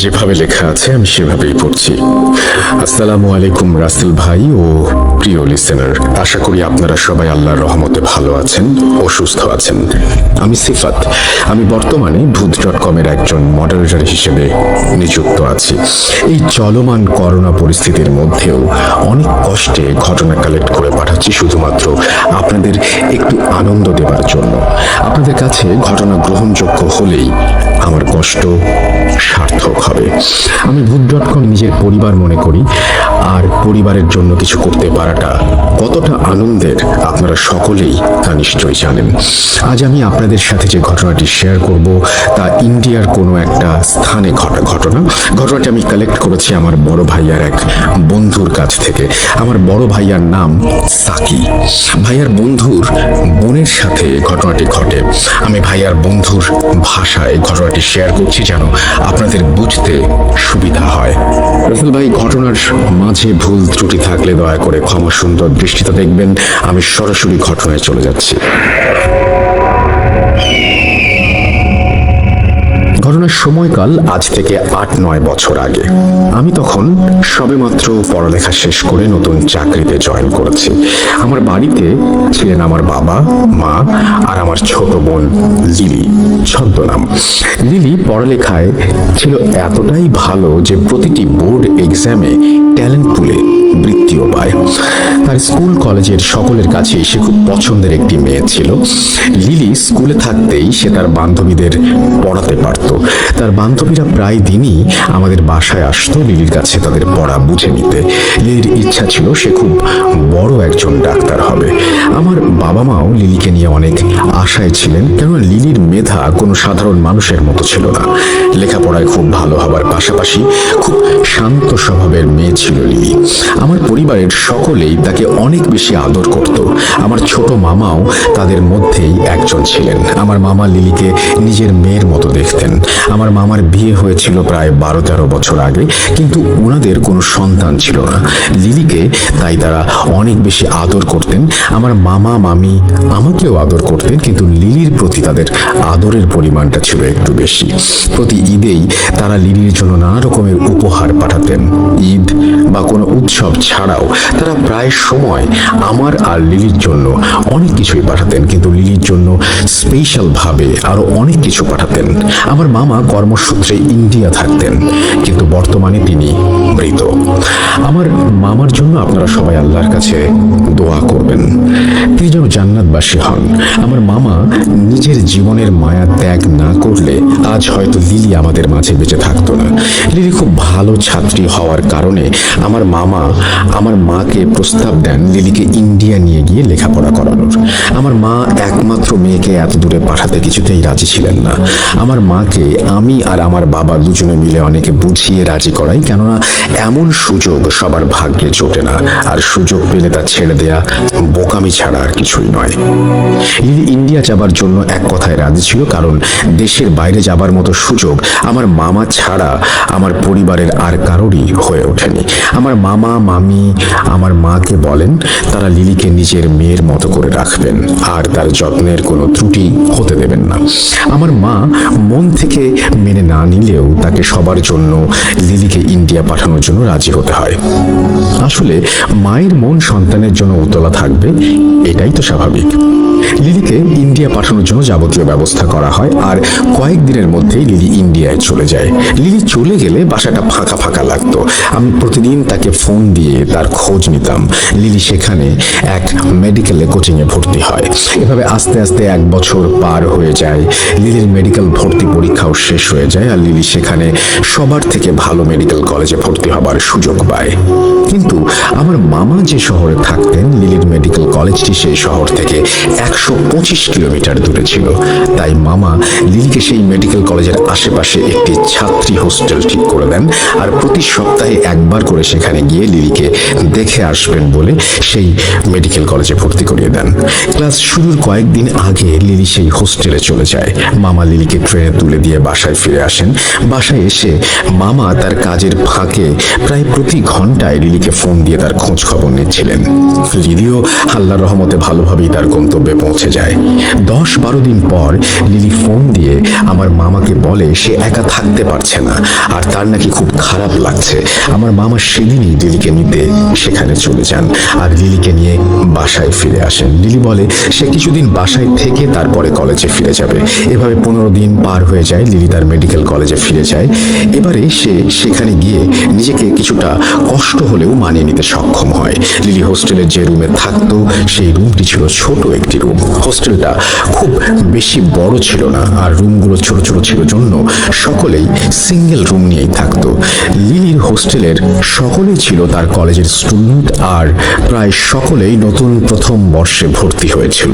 যেভাবে লেখা আছে আমি সেভাবেই পড়ছি। আসসালামু আলাইকুম রাসেল ভাই ও প্রিয় লিসেনার, আশা করি আপনারা সবাই আল্লাহর রহমতে ভালো আছেন ও সুস্থ আছেন। আমি সিফাত, আমি বর্তমানে ভূত.com-এর একজন মডারেটর হিসেবে নিযুক্ত আছি। এই চলমান করোনা পরিস্থিতির মধ্যেও অনেক কষ্টে ঘটনা কালেক্ট করে পাঠাচ্ছি শুধুমাত্র আপনাদের একটু আনন্দ দেবার জন্য। আপনাদের কাছে ঘটনা গ্রহণযোগ্য হলেই আমার কষ্ট সার্থক হবে। আমি ভূত.com নিজের পরিবার মনে করি, আর পরিবারের জন্য কিছু করতে পারাটা কতটা আনন্দের আপনারা সকলেই তা নিশ্চয়ই জানেন। আজ আমি আপনাদের সাথে যে ঘটনাটি শেয়ার করব তা ইন্ডিয়ার কোনো একটা স্থানে ঘটা ঘটনাটি আমি কালেক্ট করেছি আমার বড় ভাইয়ার এক বন্ধুর কাছ থেকে। আমার বড় ভাইয়ার নাম সাকি। ভাইয়ার বন্ধুর বোনের সাথে ঘটনাটি ঘটে। আমি ভাইয়ার বন্ধুর ভাষায় ঘটনাটি শেয়ার করছি যেন আপনাদের বুঝতে সুবিধা হয়। রাসেল ভাই, ঘটনার মাঝে ভুল ত্রুটি থাকলে দয়া করে ক্ষমা সুন্দর দৃষ্টিতে দেখবেন। আমি সরাসরি ঘটনায় চলে যাচ্ছি। ঘটনার সময়কাল আজ থেকে ৮-৯ বছর আগে। আমি তখন সবেমাত্র পড়ালেখা শেষ করে নতুন চাকরিতে জয়েন করেছি। আমার বাড়িতে ছিলেন আমার বাবা, মা আর আমার ছোট বোন লিলি, ছদ্মনাম। লিলি পড়ালেখায় ছিল এতটাই ভালো যে প্রতিটি বোর্ড এক্সামে ট্যালেন্ট পুলে বৃত্তিও পায়। তার স্কুল কলেজের সকলের কাছে সে খুব পছন্দের একটি মেয়ে ছিল। লিলি স্কুলে থাকতেই সে তার বান্ধবীদের পড়াতে পারত। তার বান্ধবীরা প্রায় দিনই আমাদের বাসায় আসতো লিলির কাছে তাদের পড়া বুঝে নিতে। লিলির ইচ্ছা ছিল সে খুব বড় একজন ডাক্তার হবে। আমার বাবা মাও লিলিকে নিয়ে অনেক আশায় ছিলেন, কেননা লিলির মেধা কোনো সাধারণ মানুষের মতো ছিল না। লেখাপড়ায় খুব ভালো হবার পাশাপাশি খুব শান্ত স্বভাবের মেয়ে ছিল লিলি। আমার পরিবারের সকলেই তাকে অনেক বেশি আদর করত। আমার ছোট মামাও তাদের মধ্যেই একজন ছিলেন। আমার মামা লিলিকে নিজের মেয়ের মতো দেখতেন। আমার মামার বিয়ে হয়েছিল প্রায় 12-13 বছর আগে, কিন্তু ওনাদের কোনো সন্তান ছিল না। লিলিকে তাই তারা অনেক বেশি আদর করতেন। আমার মামা মামি আমাকেও আদর করতেন, কিন্তু লিলির প্রতি তাদের আদরের পরিমাণটা ছিল একটু বেশি। প্রতি ঈদেই তারা লিলির জন্য নানা রকমের উপহার পাঠাতেন। ঈদ বা কোনো উৎসব ছাড়াও তারা প্রায় সময় আমার আর লিলির জন্য অনেক কিছুই পাঠাতেন, কিন্তু লিলির জন্য স্পেশাল ভাবে আরো অনেক কিছু পাঠাতেন। আমার মামা কর্মসূত্রে ইন্ডিয়া থাকতেন, কিন্তু বর্তমানে তিনি মৃত। আমার মামার জন্য আপনারা সবাই আল্লাহর কাছে দোয়া করবেন, তিনি যেন জান্নাতবাসী হন। আমার মামা নিজের জীবনের মায়া ত্যাগ না করলে আজ হয়তো লিলি আমাদের মাঝে বেঁচে থাকতো না। লিলি খুব ভালো ছাত্রী হওয়ার কারণে আমার মামা আমার মাকে প্রস্তাব দেন লিলিকে ইন্ডিয়া নিয়ে গিয়ে লেখাপড়া করানোর। আমার মা একমাত্র মেয়েকে এত দূরে পাঠাতে কিছুতেই রাজি ছিলেন না। আমার মাকে আমি আর আমার বাবা দুজনে মিলে অনেকে বুঝিয়ে রাজি করাই, কেননা এমন সুযোগ সবার ভাগ্যে জোটে না, আর সুযোগ পেলে তা ছেড়ে দেয়া বোকামি ছাড়া আর কিছুই নয়। লিলি ইন্ডিয়া যাবার জন্য এক কথায় রাজি ছিল, কারণ দেশের বাইরে যাবার মতো সুযোগ আমার মামা ছাড়া আমার পরিবারের আর কারোরই হয়ে ওঠেনি। আমার মামা মামি আমার মাকে বলেন তারা লিলিকে নিজের মেয়ের মতো করে রাখবেন আর তার যত্নের কোনো ত্রুটি হতে দেবেন না। আমার মা মন থেকে মেনে না নিলেও তাকে সবার জন্য লিলিকে ইন্ডিয়া পাঠানোর জন্য রাজি হতে হয়। আসলে মায়ের মন সন্তানের জন্য উতলা থাকবে, এটাই তো স্বাভাবিক। লিলিকে ইন্ডিয়া পাঠানোর জন্য যাবতীয় ব্যবস্থা করা হয়, আর কয়েকদিনের মধ্যেই লিলি ইন্ডিয়ায় চলে যায়। লিলি চলে গেলে বাসাটা ফাঁকা ফাঁকা লাগতো। আমি প্রতিদিন তাকে ফোন দিয়ে তার খোঁজ নিতাম। লিলি সেখানে এক মেডিকেলে কোচিংয়ে ভর্তি হয়। এভাবে আস্তে আস্তে 1 বছর পার হয়ে যায়। লিলির মেডিকেল ভর্তি পরীক্ষাও শেষ হয়ে যায়, আর লিলি সেখানে সবার থেকে ভালো মেডিকেল কলেজে ভর্তি হবার সুযোগ পায়। কিন্তু আমার মামা যে শহরে থাকতেন, লিলির মেডিকেল কলেজটি সেই শহর থেকে 125 কিলোমিটার দূরে ছিল। তাই মামা লিলিকে সেই মেডিকেল কলেজের আশেপাশে একটি ছাত্রী হোস্টেল ঠিক করে দেন, আর প্রতি সপ্তাহে একবার করে সেখানে গিয়ে লিলিকে দেখে আসবেন বলে সেই মেডিকেল কলেজে ভর্তি করিয়ে দেন। ক্লাস শুরুর কয়েকদিন আগে লিলি সেই হোস্টেলে চলে যায়। মামা লিলিকে ট্রেনে তুলে দিয়ে বাসায় ফিরে আসেন। বাসায় এসে মামা তার কাজের ফাঁকে প্রায় প্রতি ঘন্টায় লিলিকে ফোন দিয়ে তার খোঁজ খবর নিচ্ছিলেন। লিলিও আল্লাহর রহমতে ভালোভাবেই তার গন্তব্যে পৌঁছে যায়। 10-12 দিন পর লিলি ফোন দিয়ে আমার মামাকে বলে সে একা থাকতে পারছে না, আর আর তার নাকি খুব খারাপ লাগছে। আমার মামা সেদিনই লিলিকে নিতে সেখানে চলে যান আর লিলিকে নিয়ে বাসায় ফিরে আসেন। লিলি বলে সে কিছুদিন বাসায় থেকে তারপরে কলেজে ফিরে যাবে। এভাবে 15 দিন পার হয়ে যায়। লিলি তার মেডিকেল কলেজে ফিরে যায়। এবারে সে সেখানে গিয়ে নিজেকে কিছুটা কষ্ট হলেও মানিয়ে নিতে সক্ষম হয়। লিলি হোস্টেলের যে রুমে থাকতো সেই রুমটি ছিল ছোট একটি রুম। হোস্টেলটা খুব বেশি বড় ছিল না আর রুমগুলো ছোট ছোট ছিল জন্য সকলেই সিঙ্গেল রুম নিয়েই থাকতো। লিলির হোস্টেলের সকলেই ছিল তার কলেজের স্টুডেন্ট আর প্রায় সকলেই নতুন প্রথম বর্ষে ভর্তি হয়েছিল।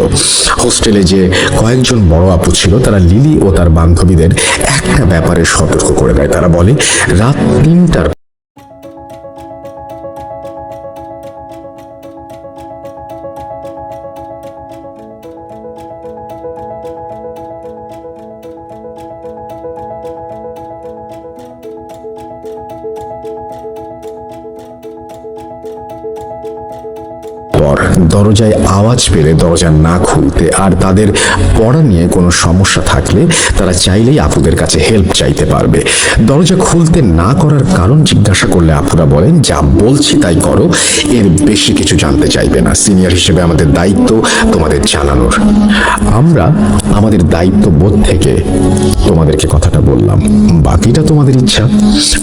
হোস্টেলে যে কয়েকজন বড় আপু ছিল তারা লিলি ও তার বান্ধবীদের একটা ব্যাপারে সতর্ক করে দেয়। তারা বলে রাত 3টার পর দরজায় আওয়াজ পেলে দরজা না খুলতে আর তাদের পড়া নিয়ে কোনো সমস্যা থাকলে তারা চাইলেই আপুদের কাছে হেল্প চাইতে পারবে। দরজা খুলতে না করার কারণ জিজ্ঞাসা করলে আপুরা বলেন যা বলছি তাই করো, এর বেশি কিছু জানতে চাইবে না। সিনিয়র হিসেবে আমাদের দায়িত্ব তোমাদের জানানোর। আমরা আমাদের দায়িত্ব বোধ থেকে তোমাদেরকে কথাটা বললাম, বাকিটা তোমাদের ইচ্ছা।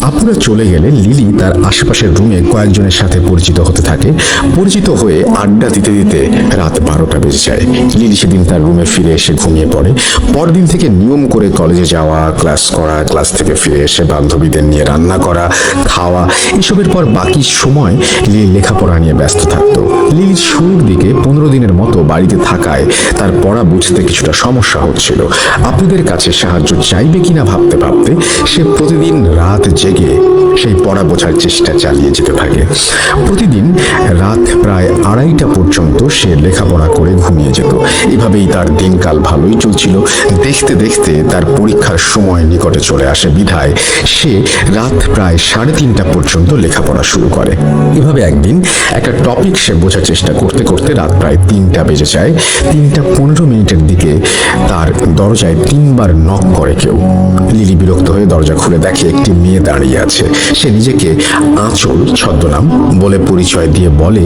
আপুরা চলে গেলে লিলি তার আশেপাশের রুমে কয়েকজনের সাথে পরিচিত হতে থাকে। পরিচিত হয়ে আড্ডা দিতে দিতে রাত 12টা বেজে যায়। লিলি সেদিন তার রুমে ফিরে এসে ঘুমিয়ে পড়ে। পরদিন থেকে নিয়ম করে কলেজে যাওয়া, ক্লাস করা, ক্লাস থেকে ফিরে এসে বান্ধবীদের নিয়ে রান্না করা, খাওয়া, এসবের পর বাকি সময় লিলি লেখাপড়া নিয়ে ব্যস্ত থাকতো। লিলির শুরুর দিকে 15 দিনের মতো বাড়িতে থাকায় তার পড়া বুঝতে কিছুটা সমস্যা হচ্ছিল। আপুদের কাছে সাহায্য চাইবে কিনা ভাবতে ভাবতে সে প্রতিদিন রাত জেগে সেই পড়া বোঝার চেষ্টা চালিয়ে যেতে থাকে। প্রতিদিন রাত প্রায় 2:30টা পর্যন্ত সে লেখাপড়া করে ঘুমিয়ে যেত। এভাবেই তার দিনকাল ভালোই চলছিল। দেখতে দেখতে তার পরীক্ষার সময় নিকটে চলে আসে বিধায় সে রাত প্রায় 3:30টা পর্যন্ত লেখাপড়া শুরু করে। এভাবে একদিন একটা টপিক সে বোঝার চেষ্টা করতে করতে রাত প্রায় 3টা বেজে যায়। 3:15 দিকে তার দরজায় 3বার নক করে কেউ। লিলি বিরক্ত হয়ে দরজা খুলে দেখে একটি মেয়ে দাঁড়িয়ে আছে। সে নিজেকে আঁচল ছদ্মনাম বলে পরিচয় দিয়ে বলে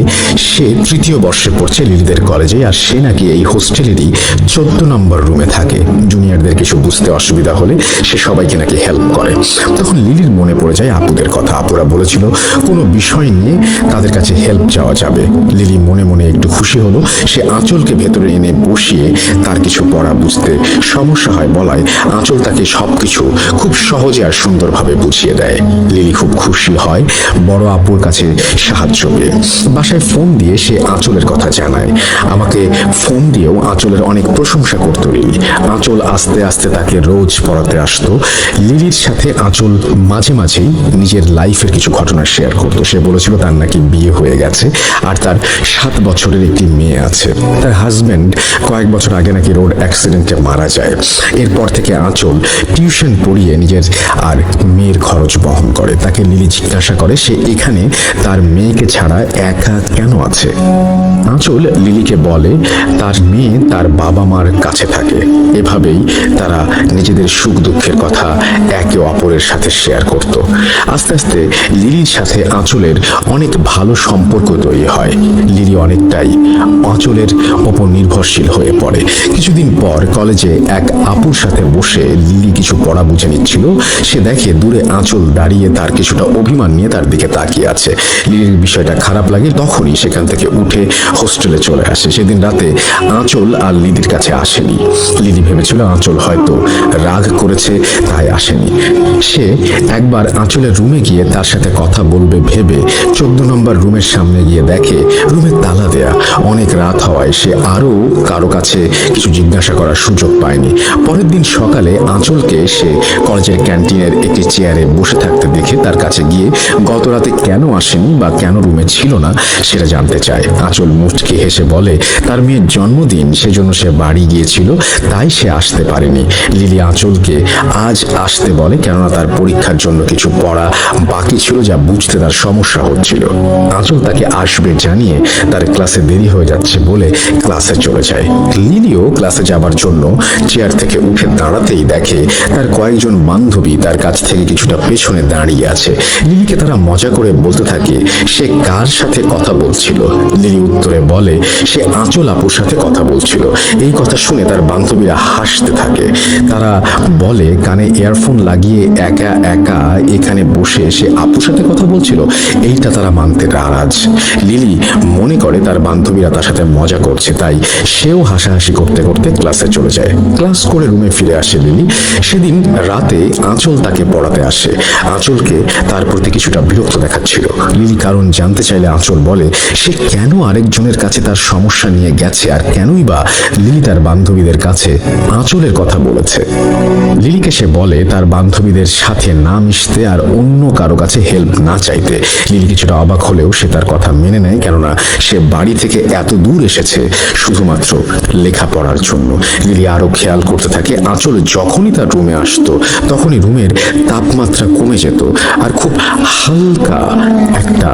সে 3য় বর্ষে পড়ছে লিলিদের কলেজে আর সে নাকি এই হোস্টেলেরই 14 নম্বর রুমে থাকে। জুনিয়রদের কিছু বুঝতে অসুবিধা হলে সে সবাইকে নাকি হেল্প করে। তখন লিলির মনে পড়ে যায় আপুদের কথা। আপুরা বলেছিল কোনো বিষয় নিয়ে তাদের কাছে হেল্প চাওয়া যাবে। লিলি মনে মনে একটু খুশি হলো। সে আঁচলকে ভেতরে এনে বসিয়ে তার কিছু পড়া বুঝতে সমস্যা হয় বলায় আঁচল তাকে সবকিছু খুব সহজে আর সুন্দরভাবে বুঝিয়ে দেয়। লিলি খুব খুশি হয় বড় আপুর কাছে সাহায্য পেয়ে। বাসায় ফোন দিয়ে সে আঁচলের কথা জানায়। আমাকে ফোন দিয়েও আঁচলের অনেক প্রশংসা করত লিলি। আঁচল আস্তে আস্তে তাকে রোজ পড়াতে আসতো। লিলির সাথে আঁচল মাঝে মাঝেই নিজের লাইফের কিছু ঘটনা শেয়ার করতো। সে বলেছিল তার নাকি বিয়ে হয়ে গেছে আর তার 7 বছরের একটি মেয়ে আছে। তার হাজবেন্ড কয়েক বছর আগে নাকি রোড অ্যাক্সিডেন্টে মারা যায়। এরপর থেকে আঁচল টিউশন পড়িয়ে নিজের আর মেয়ের খরচ বহন করে। তাকে লিলি জিজ্ঞাসা করে সে এখানে তার মেয়েকে ছাড়া একা কেন আছে। আঁচল লিলিকে বলে তার মেয়ে তার বাবা মার কাছে থাকে। এভাবেই তারা নিজেদের সুখ দুঃখের কথা একে অপরের সাথে শেয়ার করত। আস্তে আস্তে লিলির সাথে আঁচলের অনেক ভালো সম্পর্ক তৈরি হয়। লিলি অনেকটাই আঁচলের ওপর নির্ভরশীল হয়ে পড়ে। কিছুদিন পর কলেজে এক আপুর সাথে বসে লিলি কিছু পড়া বুঝে নিচ্ছিল। সে দেখে দূরে আঁচল দাঁড়িয়ে তার কিছুটা অভিমান নিয়ে তার দিকে তাকিয়ে আছে। লিলির বিষয়টা খারাপ লাগে। তখনই সেখান থেকে উঠে হোস্টেলে চলে আসে। সেদিন রাতে আঁচল আর লিলির কাছে আসেনি। লিলি ভেবেছিল আঁচল হয়তো রাগ করেছে তাই আসেনি। সে একবার আঁচলের রুমে গিয়ে তার সাথে কথা বলবে ভেবে 14 নম্বর রুমের সামনে গিয়ে দেখে রুমে তালা দেয়া। অনেক রাত হওয়ায় সে আরো কারো কাছে কিছু জিজ্ঞাসা করার সুযোগ পায়নি। পরের দিন সকালে আঁচলকে সে কলেজের ক্যান্টিনের একটি চেয়ারে বসে থাকতে দেখে তার কাছে গিয়ে গত রাতে কেন আসেনি বা কেন রুমে ছিল না সেটা জানতে চায়। যায়। আঁচল মুচকি হেসে বলে তার মেয়ের জন্মদিন, সেজন্য সে বাড়ি গিয়েছিল, তাই সে আসতে পারেনি। লিলি আঁচলকে আজ আসতে বলে, কেননা তার পরীক্ষার জন্য কিছু পড়া বাকি ছিল যা বুঝতে তার সমস্যা হচ্ছিল। আঁচল তাকে আসবে জানিয়ে তার ক্লাসে দেরি হয়ে যাচ্ছে বলে ক্লাসে চলে যায়। লিলিও ক্লাসে যাবার জন্য চেয়ার থেকে উঠে দাঁড়াতেই দেখে তার কয়েকজন বান্ধবী তার কাছ থেকে কিছুটা পেছনে দাঁড়িয়ে আছে। লিলিকে তারা মজা করে বলতে থাকে সে কার সাথে কথা বলছিল। লিলি উত্তরে বলে সে আঁচল আপুর সাথে কথা বলছিল। এই কথা শুনে তার বান্ধবীরা হাসতে থাকে। তারা বলে কানে ইয়ারফোন লাগিয়ে একা একা এখানে বসে সে আপুর সাথে কথা বলছিল, এইটা তারা মানতে নারাজ। লিলি মনে করে তার বান্ধবীরা তার সাথে মজা করছে, তাই সেও হাসাহাসি করতে করতে ক্লাসে চলে যায়। ক্লাস করে রুমে ফিরে আসে লিলি। সেদিন রাতে আঁচল তাকে পড়াতে আসে। আঁচলকে তার প্রতি কিছুটা বিরক্ত দেখাচ্ছিল। লিলি কারণ জানতে চাইলে আঁচল বলে সে কেন আরেকজনের কাছে তার সমস্যা নিয়ে গেছে, আর কেনই বা লিলি তার বান্ধবীদের কাছে আঁচলের কথা বলেছে। লিলিকে সে বলে তার বান্ধবীদের সাথে না মিশতে আর অন্য কারো কাছে হেল্প না চাইতে। লিলি কিছুটা অবাক হলেও সে তার কথা মেনে নেয়, কেননা সে বাড়ি থেকে এত দূর এসেছে শুধুমাত্র লেখাপড়ার জন্য। লিলি আরো খেয়াল করতে থাকে আঁচল যখনই তার রুমে আসতো তখনই রুমের তাপমাত্রা কমে যেত আর খুব হালকা একটা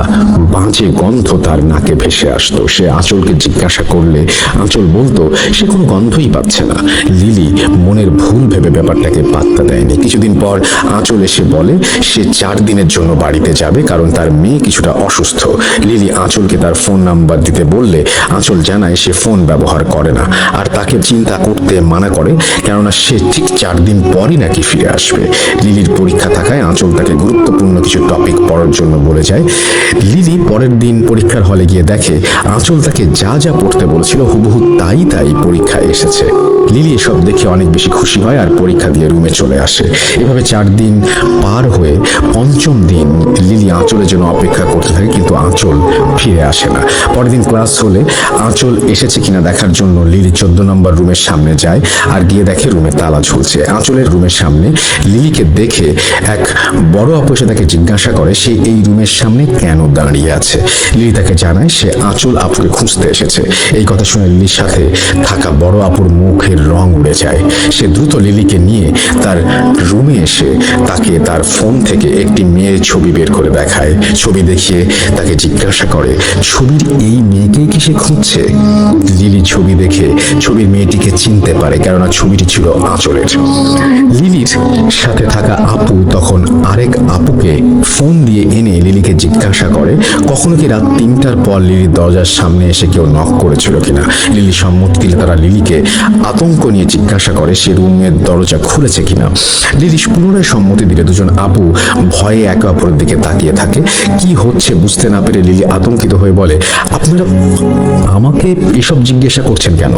বাজে গন্ধ তার নাকে ভেসে আসতো। সে আঁচলকে জিজ্ঞাসা করলে আঁচল বলতো সে কোনো গন্ধই পাচ্ছে না। লিলি মনের ভুল ভেবে ব্যাপারটাকে পাত্তা দেয়নি। কিছুদিন পর আঁচল এসে বলে সে 4 দিনের জন্য বাড়িতে যাবে, কারণ তার মেয়ে কিছুটা অসুস্থ। লিলি আঁচলকে তার ফোন নাম্বার দিতে বললে আঁচল জানায় সে ফোন ব্যবহার করে না আর তাকে চিন্তা করতে মানা করে, কেননা সে ঠিক 4 দিন পরই নাকি ফিরে আসবে। লিলির পরীক্ষা থাকায় আঁচল তাকে গুরুত্বপূর্ণ কিছু টপিক পড়ার জন্য বলে যায়। লিলি পরের দিন পরীক্ষার হলে গিয়ে দেখে আঁচল তাকে যা যা পড়তে বলেছিল হুবহু তাই তাই পরীক্ষায় এসেছে। লিলি এসব দেখে অনেক বেশি খুশি হয় আর পরীক্ষা দিয়ে রুমে চলে আসে। এভাবে 4 দিন পার হয়ে 5ম দিন লিলি আঁচলের জন্য অপেক্ষা করতে থাকে, কিন্তু আঁচল ফিরে আসে না। পরের দিন ক্লাস হলে আঁচল এসেছে কিনা দেখার জন্য লিলি 14 নম্বর রুমের সামনে যায় আর গিয়ে দেখে রুমে তালা ঝুলছে। আঁচলের রুমের সামনে লিলিকে দেখে এক বড় আপু এসে তাকে জিজ্ঞাসা করে সে এই রুমের সামনে কেন দাঁড়িয়ে আছে। লিলি তাকে জানায় সে আঁচল আপুকে খুঁজতে এসেছে। এই কথা শুনে লিলির সাথে থাকা বড় আপুর মুখের রং উড়ে যায়। সে দ্রুত লিলিকে নিয়ে তার রুমে এসে তাকে তার ফোন থেকে একটি মেয়ের ছবি বের করে দেখায়। ছবি দেখিয়ে তাকে জিজ্ঞাসা করে ছবির এই মেয়েকেই কি সে খুঁজছে। লিলি ছবি দেখে ছবির মেয়েটিকে চিনতে পারে, কেননা ছবিটি ছিল আঁচলের। লিলির সাথে থাকা আপু তখন আরেক আপুকে ফোন দিয়ে এনে লিলিকে জিজ্ঞাসা করে কখনো কি রাত 3টার পর লিলির দরজার সামনে এসে কেউ নক করেছিল কিনা। লিলি সম্মতি দিলে তারা লিলিকে আতঙ্ক নিয়ে জিজ্ঞাসা করে সে রুমের দরজা খুলেছে কিনা। লিলি পুনরায় সম্মতি দিলে দুজন আপু ভয়ে একে অপরের দিকে তাকিয়ে থাকে। কি হচ্ছে বুঝতে না পেরে লিলি আতঙ্কিত হয়ে বলে আপনারা আমাকে এসব জিজ্ঞাসা করছেন কেন,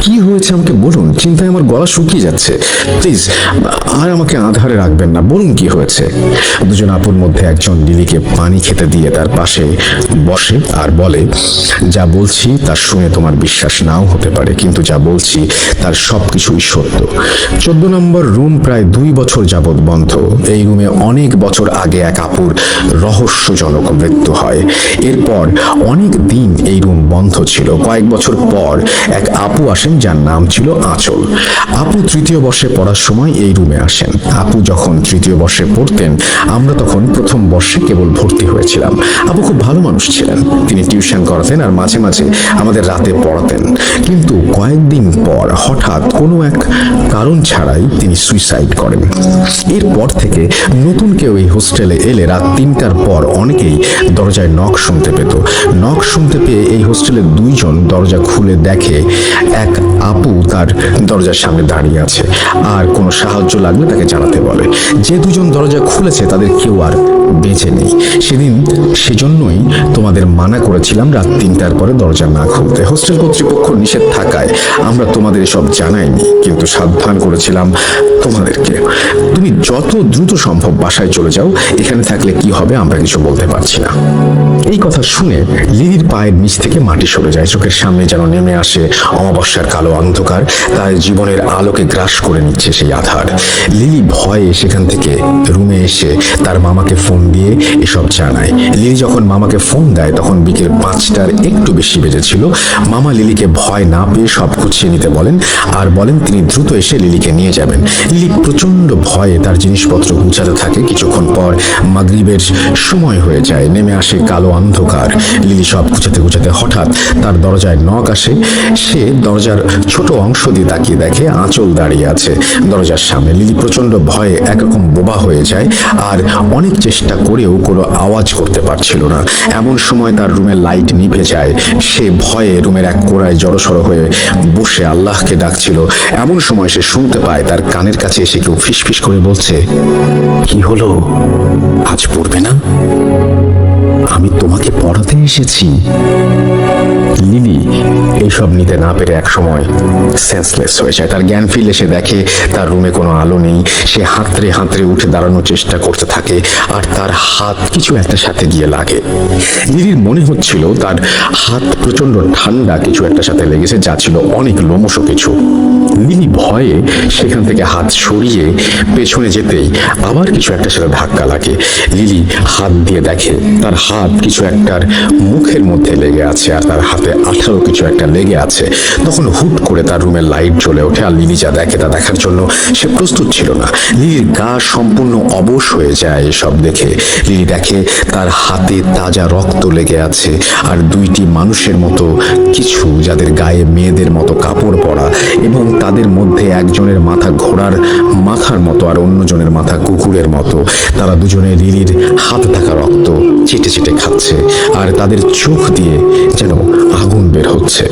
কি হয়েছে আমাকে বলুন, চিন্তায় আমার গলা শুকিয়ে যাচ্ছে, প্লিজ আর আমাকে আধারে রাখবেন না, বলুন কি হয়েছে। দুজন আপুর মধ্যে একজন লিলিকে পানি খেতে দিয়ে তার পাশে বসে আর বলে যা বলছি তা শুনে তোমার বিশ্বাস নাও হতে পারে, কিন্তু যা বলছি তার সবকিছুই সত্য। 14 নম্বর রুম প্রায় 2 বছর যাবৎ বন্ধ। এই রুমে অনেক বছর আগে এক আপুর রহস্যজনক মৃত্যু হয়। এরপর অনেক দিন এই রুম বন্ধ ছিল। কয়েক বছর পর এক আপু আসেন যার নাম ছিল আঁচল। আপু 3য় বর্ষে পড়ার সময় এই রুমে আসেন। আপু যখন 3য় বর্ষে পড়তেন আমরা তখন 1ম বর্ষে কেবল ভর্তি হয়েছিলাম। আপু খুব ভালো মানুষ ছিলেন, তিনি টিউশন করাতেন আর মাঝে মাঝে আমাদের রাতে পড়াতেন, কিন্তু কয়েকদিন পর হঠাৎ কোনো এক কারণ ছাড়াই তিনি সুইসাইড করেন। এরপর থেকে নতুন কেউ এই হোস্টেলে এলে রাত 3টার পর অনেকেই দরজায় নক শুনতে পেত। নক শুনতে পেয়ে এই হোস্টেলের 2 জন দরজা খুলে দেখে এক আপু তার দরজার সামনে দাঁড়িয়ে আছে আর কোনো সাহায্য লাগলে তাকে জানাতে বলে। যে 2 জন দরজা খুলেছে তাদের কেউ আর বেঁচে নেই। সেজন্যই তোমাদের মানা করেছিলাম রাত 3টার পরে দরজা না খুলতে। হোস্টেল কর্তৃপক্ষ নিষেধ থাকায় আমরা তোমাদের এসব জানাইনি, কিন্তু সাবধান করেছিলাম তোমাদেরকে। তুমি যত দ্রুত সম্ভব বাসায় চলে যাও, এখানে থাকলে কি হবে আমরা কিছু বলতে পারছি না। এই কথা শুনে লিলির পায়ের নিচ থেকে মাটি সরে যায়। চোখের সামনে যেন নেমে আসে অমাবস্যার কালো অন্ধকার, তার জীবনের আলোকে গ্রাস করে নিচ্ছে সেই আধার। লিলি ভয়ে সেখান থেকে রুমে এসে তার মামাকে ফোন দিয়ে এসব জানায়। লিলি যখন মামাকে ফোন দেয় তখন বিকেল 5টার একটু বেশি বেজেছিল। মামা লিলিকে ভয় না পেয়ে সব গুছিয়ে নিতে বলেন আর বলেন তিনি দ্রুত এসে লিলিকে নিয়ে যাবেন। লিলি প্রচন্ড ভয়ে তার জিনিসপত্র গুছাতে থাকে। কিছুক্ষণ পর মাগরিবের সময় হয়ে যায়, নেমে আসে কালো অন্ধকার। লিলি সব গুছাতে গুছাতে হঠাৎ তার দরজায় নক আসে। সে দরজার ছোট অংশ দিয়ে তাকিয়ে দেখে আঁচল দাঁড়িয়ে আছে দরজার সামনে। লিলি প্রচন্ড ভয়ে একরকম বোবা হয়ে যায় আর অনেক চেষ্টা করেও কোনো আওয়াজ করতে পারছিল না। এমন সময় তার রুমের লাইট নিভে যায়। সে ভয়ে রুমের এক কোণায় জড়সড় হয়ে বসে আল্লাহকে ডাকছিল। এমন সময় সে শুনতে পায় তার কানের কাছে এসে কেউ ফিসফিস করে বলছে, কি হলো, আজ পড়বে না? আমি তোমাকে পড়াতে এসেছি। লিলি এইসব নিতে না পেরে এক সময় সেন্সলেস হয়ে যায়। তার জ্ঞান ফিরলে সে দেখে তার রুমে কোনো আলো নেই। সে হাতড়ে হাতড়ে উঠে দাঁড়ানোর চেষ্টা করতে থাকে আর তার হাত কিছু একটা সাথে গিয়ে লাগে। লিলির মনে হচ্ছিল তার হাত প্রচন্ড ঠান্ডা কিছু একটা সাথে লেগেছে, যা ছিল অনেক লোমশ কিছু। লিলি ভয়ে সেখান থেকে হাত সরিয়ে পেছনে যেতেই আবার কিছু একটা সাথে ধাক্কা লাগে। লিলি হাত দিয়ে দেখে তার হাত কিছু একটার মুখের মধ্যে লেগে আছে আর তার হাতে আঠারো কিছু একটা লেগে আছে। তখন হুট করে তার রুমের লাইট জ্বলে ওঠে আর লিলি যা দেখে তা দেখার জন্য সে প্রস্তুত ছিল না। লিলির গা সম্পূর্ণ অবশ হয়ে যায় এসব দেখে। লিলি দেখে তার হাতে তাজা রক্ত লেগে আছে আর দুইটি মানুষের মতো কিছু, যাদের গায়ে মেয়েদের মতো কাপড় পরা এবং তাদের মধ্যে একজনের মাথা ঘোড়ার মাথার মতো আর অন্যজনের মাথা কুকুরের মতো। তারা দুজনে লিলির হাতে থাকা রক্ত চেটে চেটে খাচ্ছে আর তাদের চোখ দিয়ে যেন আগুন বের হচ্ছে।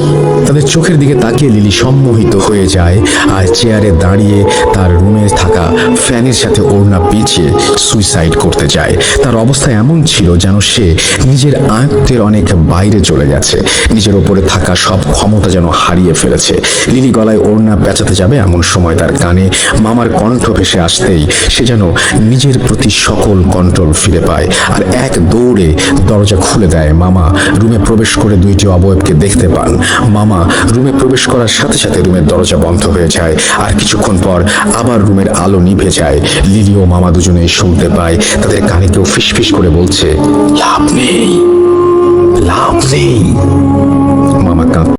তাদের চোখের দিকে তাকিয়ে লিলি সম্মোহিত হয়ে যায় আর চেয়ারে দাঁড়িয়ে তার রুমে থাকা ফ্যানের সাথে ওড়না পেঁচিয়ে সুইসাইড করতে যায়। তার অবস্থা এমন ছিল যেন সে নিজের আয়ত্তের অনেক বাইরে চলে গেছে, নিজের ওপরে থাকা সব ক্ষমতা যেন হারিয়ে ফেলেছে। লিলি গলায় ওড়না পেঁচাতে যাবে এমন সময় তার কানে মামার কণ্ঠ ভেসে আসতেই সে যেন নিজের প্রতি সকল কন্ট্রোল ফিরে পায় আর এক দৌড়ে দরজা খুলে দেয়। মামা রুমে প্রবেশ করে দুইটি অবয়বকে দেখতে পান। মামা রুমে প্রবেশ করার সাথে সাথে রুমের দরজা বন্ধ হয়ে যায় আর কিছুক্ষণ পর আবার রুমের আলো নিভে যায়। লিলি ও মামা দুজনেই শুনতে পায় তাদের কানে কেউ ফিসফিস করে বলছে, লাভ নেই, লাভ নেই। মামা